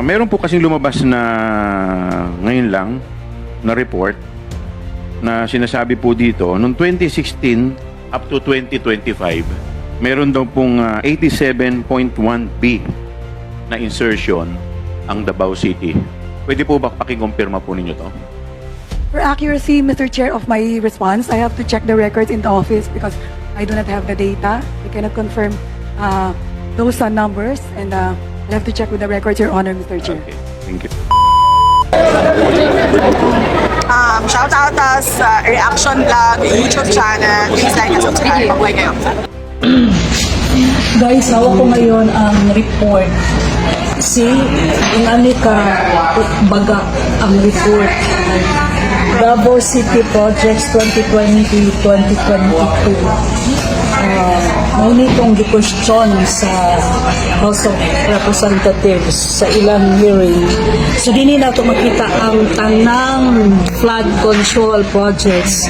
Meron po kasing lumabas na ngayon lang na report na sinasabi po dito, noong 2016 up to 2025, meron daw pong 87.1B na insertion ang Davao City. Pwede po ba pakikumpirma po ninyo to? For accuracy, Mr. Chair, of my response, I have to check the records in the office because I do not have the data. I cannot confirm those numbers, and I'll have to check with the records, Your Honor, Mr. Chair. Okay, thank you. Shout out sa Reaction Vlog, YouTube channel. Please like and subscribe. Mabuhay kayo. Guys, hawak ko ngayon ang report. See, inani ka baga ang report. Davao City Projects 2020-2022. May itong di-question sa House of Representatives sa ilang hearing. So, dini na ito makita ang tanang flood control projects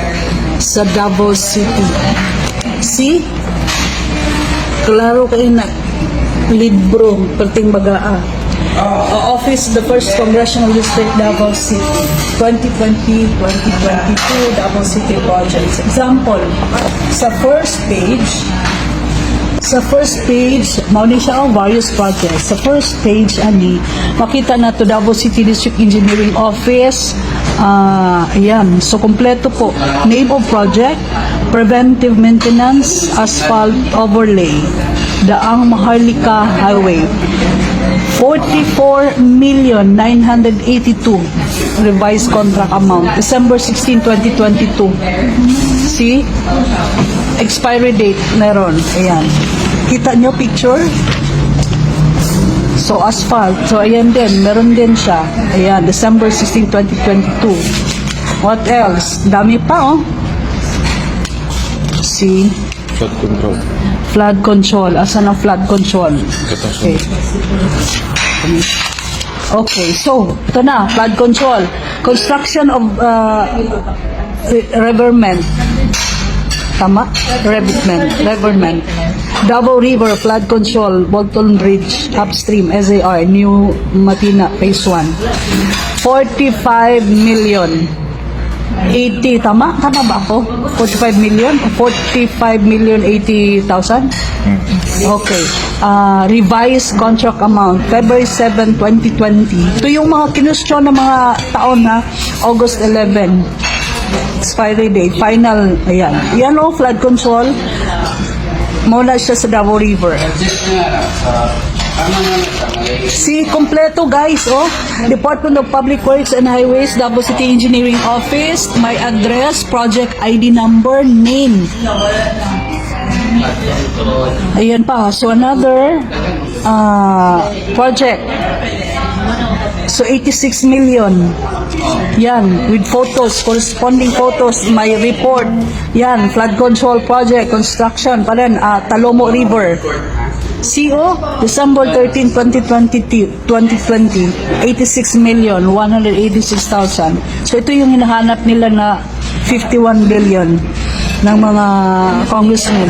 sa Davao City. See? Klaro kayo na libro, perting bagaa. Office of the First Congressional District, Davao City, 2020-2022, Davao City Projects. Example, sa first page, mauni siya ang various projects. Sa first page, makita na to Davao City District Engineering Office. Ayan. So, kompleto po. Name of project, preventive maintenance, asphalt overlay, Daang Maharlika Highway. 44,982 revised contract amount. December 16, 2022. See? Expiry date meron. Ayan. Kita nyo picture? So, asphalt. So, ayan din. Meron din siya. Ayan. December 16, 2022. What else? Dami pa, oh. See? Flood control. Flood control. Asan ang flood control? Okay. Okay, so, ito na, flood control. Construction of reverment. Tama? Reverment. Davao River Flood Control, Bolton Bridge, Upstream, SAR, New Matina, Phase 1. 45 million. 80, tama? Tama ba ako? 45 million? 45 million 80,000? Okay. Revised contract amount, February 7, 2020. Ito yung mga kinustyon ng mga taon na August 11. Expiry date. Final, ayan. Yan o, flood control. Muna siya sa Davao River. See, kompleto guys, oh. Department of Public Works and Highways, Davao City Engineering Office, my address, project ID number, name. Ayan pa. So, another project. So, 86 million. Yan, with photos, corresponding photos, my report. Yan, flood control project, construction pa rin, Talomo River. CO, December 13, 2020, 86,186,000. So, ito yung hinahanap nila na 51 billion ng mga congressmen.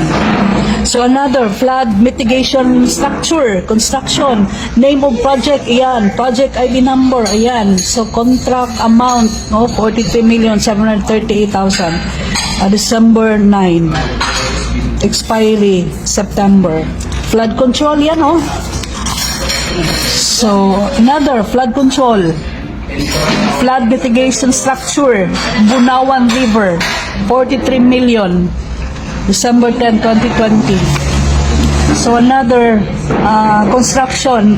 So, another, flood mitigation structure, construction, name of project, ayan, project ID number, ayan. So, contract amount, 43,738,000. December 9. Expiry, September. Flood control yan, oh. So, another, flood control. Flood mitigation structure, Bunawan River, 43 million. December 10, 2020. So, another, construction,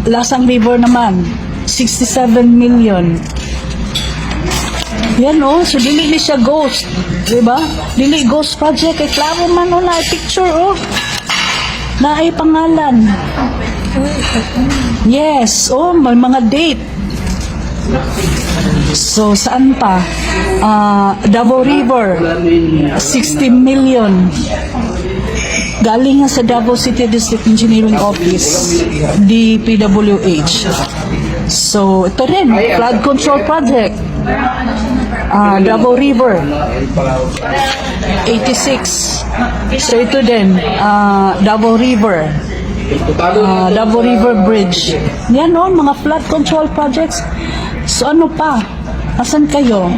Lasang River naman, 67 million. Yan, oh. So, dili siya ghost. Diba? Dili ghost project. Kay klaro man, oh, na picture, oh. Na ay pangalan. Yes, oh, may mga date. So, saan pa? Davao River, 60 million. Galing nga sa Davao City District Engineering Office, DPWH. So, ito rin, flood control project. Davao River, 86. So, ito din, Davao River, Davao River Bridge. Yan o, mga flood control projects. So ano pa? Asan kayo?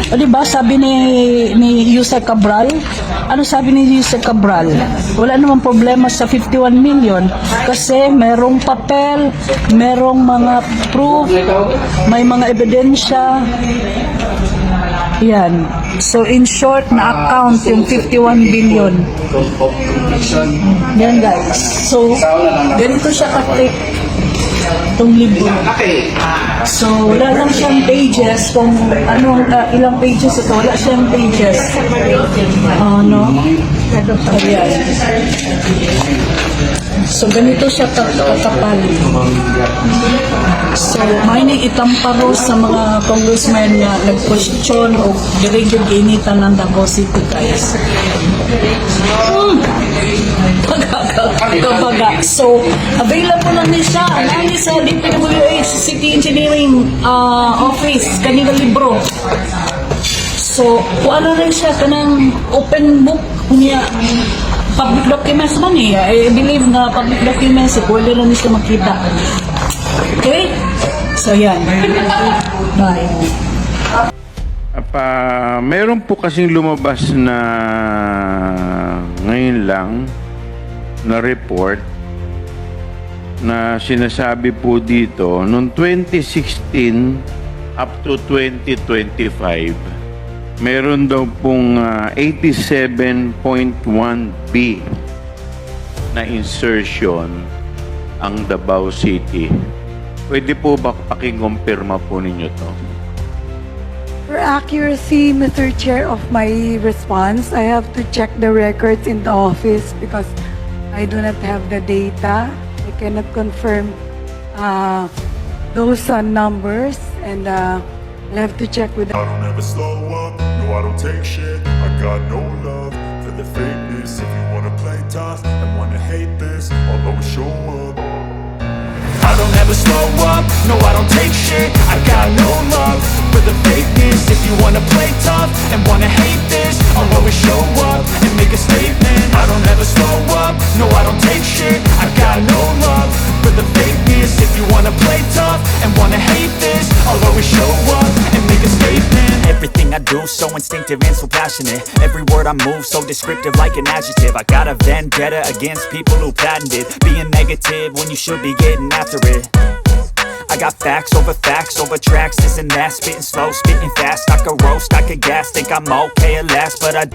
O diba, sabi ni Yusek Cabral, ano sabi ni Yusek Cabral? Wala namang problema sa 51 million kasi merong papel, merong mga proof, may mga ebidensya. Yan. So in short, na account yung 51 billion. Yan guys. So, ganito siya ka-take itong libro. So, wala lang siyang pages kung ilang pages ito. Wala siyang pages. No? Ayan. So, ganito siya kakapal. So, may itamparo sa mga congressmen na nag-question o dirigid initan ng Davao City, guys. Kabaga. So, available lang din siya. Nani sa DPWH City Engineering Office, kanina libro. So, kung ano rin siya, kanang open book niya, public documents man eh. I believe na public documents, pwede lang siya makita. Okay? So, yan. Bye. Meron po kasing lumabas na ngayon lang na report na sinasabi po dito noong 2016 up to 2025 meron daw pong 87.1B na insertion ang Davao City. Pwede po ba pakikumpirma po ninyo to? For accuracy, Mr. Chair, of my response, I have to check the records in the office because I do not have the data. I cannot confirm those numbers, and I'll have to check with. I don't ever slow up, no I don't take shit. I got no love for the fakeness. If you wanna play tough and wanna hate this, I'll always show up. I don't ever slow up, no I don't take shit. I got no love for the fakeness. If you wanna play tough and wanna hate this, I'll always show up and make a statement. I don't ever slow up, no I don't take shit. I got no love for the fakeness. If you wanna play tough and wanna hate this, I'll always show up and make a statement. Everything I do so instinctive and so passionate. Every word I move so descriptive like an adjective. I got a vendetta against people who patented being negative when you should be getting after it. I got facts over tracks, this and that. Spitting slow, spitting fast. I could roast, I could gas. Think I'm okay at last, but I